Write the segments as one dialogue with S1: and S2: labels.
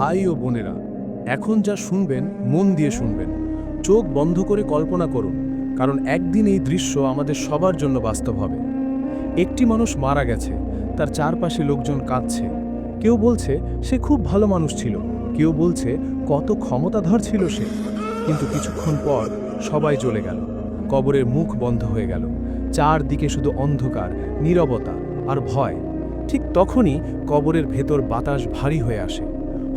S1: ভাই ও বোনেরা, এখন যা শুনবেন মন দিয়ে শুনবেন, চোখ বন্ধ করে কল্পনা করুন, কারণ একদিন এই দৃশ্য আমাদের সবার জন্য বাস্তব হবে। একটি মানুষ মারা গেছে, তার চারপাশে লোকজন কাঁদছে। কেউ বলছে সে খুব ভালো মানুষ ছিল, কেউ বলছে কত ক্ষমতাধর ছিল সে। কিন্তু কিছুক্ষণ পর সবাই চলে গেল, কবরের মুখ বন্ধ হয়ে গেল, চারদিকে শুধু অন্ধকার, নীরবতা আর ভয়। ঠিক তখনই কবরের ভেতর বাতাস ভারী হয়ে আসে।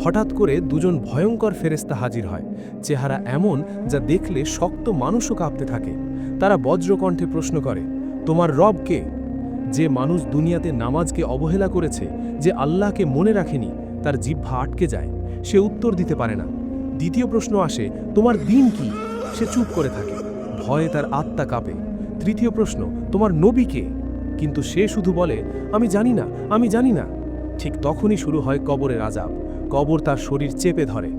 S1: হঠাৎ করে দুজন ভয়ঙ্কর ফেরেশতা হাজির হয়, চেহারা এমন যা দেখলে শক্ত মানুষও কাঁপতে থাকে। তারা বজ্রকণ্ঠে প্রশ্ন করে, তোমার রব কে? যে মানুষ দুনিয়াতে নামাজকে অবহেলা করেছে, যে আল্লাহকে মনে রাখেনি, তার জিহ্বা আটকে যায়, সে উত্তর দিতে পারে না। দ্বিতীয় প্রশ্ন আসে, তোমার দিন কি? সে চুপ করে থাকে, ভয়ে তার আত্মা কাঁপে। তৃতীয় প্রশ্ন, তোমার নবী কে? কিন্তু সে শুধু বলে, আমি জানি না, আমি জানি না। ঠিক তখনই শুরু হয় কবরের আযাব। কবর তার শরীর চেপে ধরে,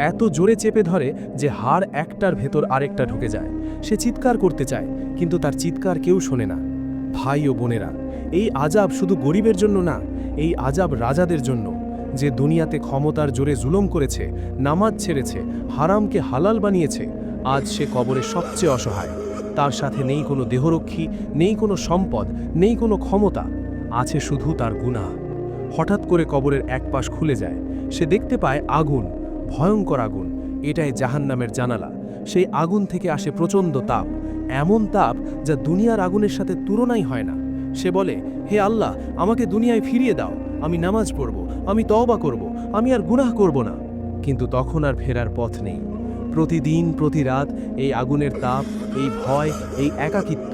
S1: এত জোরে চেপে ধরে যে হাড় একটার ভেতর আরেকটা ঢুকে যায়। সে চিৎকার করতে চায়, কিন্তু তার চিৎকার কেউ শোনে না। ভাই ও বোনেরা, এই আযাব শুধু গরিবের জন্য না, এই আযাব রাজাদের জন্য, যে দুনিয়াতে ক্ষমতার জোরে জুলুম করেছে, নামাজ ছেড়েছে, হারামকে হালাল বানিয়েছে। আজ সে কবরে সবচেয়ে অসহায়। তার সাথে নেই কোনো দেহরক্ষী, নেই কোনো সম্পদ, নেই কোনো ক্ষমতা, আছে শুধু তার গুনাহ। হঠাৎ করে কবরের এক পাশ খুলে যায়, সে দেখতে পায় আগুন, ভয়ঙ্কর আগুন। এটাই জাহান্নামের জানালা। সেই আগুন থেকে আসে প্রচণ্ড তাপ, এমন তাপ যা দুনিয়ার আগুনের সাথে তুলনাই হয় না। সে বলে, হে আল্লাহ, আমাকে দুনিয়ায় ফিরিয়ে দাও, আমি নামাজ পড়ব, আমি তওবা করব, আমি আর গুনাহ করব না। কিন্তু তখন আর ফেরার পথ নেই। প্রতিদিন প্রতি রাত এই আগুনের তাপ, এই ভয়, এই একাকিত্ব।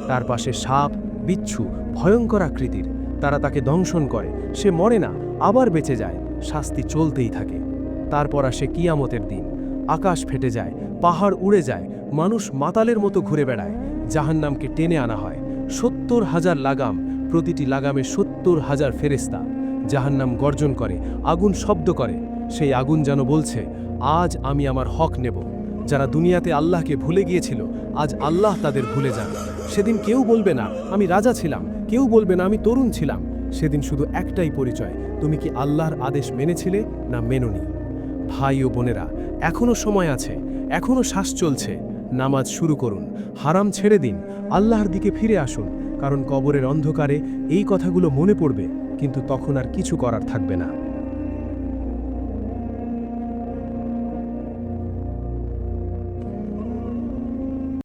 S1: তার পাশে সাপ, বিচ্ছু, ভয়ঙ্কর আকৃতির। তারা তাকে দংশন করে, সে মরে না, আবার বেঁচে যায়, শাস্তি চলতেই থাকে। তারপর আসে কিয়ামতের দিন। আকাশ ফেটে যায়, পাহাড় উড়ে যায়, মানুষ মাতালের মতো ঘুরে বেড়ায়। জাহান্নামকে টেনে আনা হয়, ৭০,০০০ লাগাম, প্রতিটি লাগামে ৭০,০০০ ফেরেশতা। জাহান্নাম গর্জন করে, আগুন শব্দ করে। সেই আগুন যেন বলছে, আজ আমি আমার হক নেব। যারা দুনিয়াতে আল্লাহকে ভুলে গিয়েছিল, আজ আল্লাহ তাদের ভুলে যান। সেদিন কেউ বলবে না আমি রাজা ছিলাম, কেউ বলবে না আমি তরুণ ছিলাম। সেদিন শুধু একটাই পরিচয়, তুমি কি আল্লাহর আদেশ মেনেছিলে না মেনোনি। ভাই ও বোনেরা, এখনো সময় আছে, এখনো শ্বাস চলছে। নামাজ শুরু করুন, হারাম ছেড়ে দিন, আল্লাহর দিকে ফিরে আসুন। কারণ কবরের অন্ধকারে এই কথাগুলো মনে পড়বে, কিন্তু তখন আর কিছু করার থাকবে না।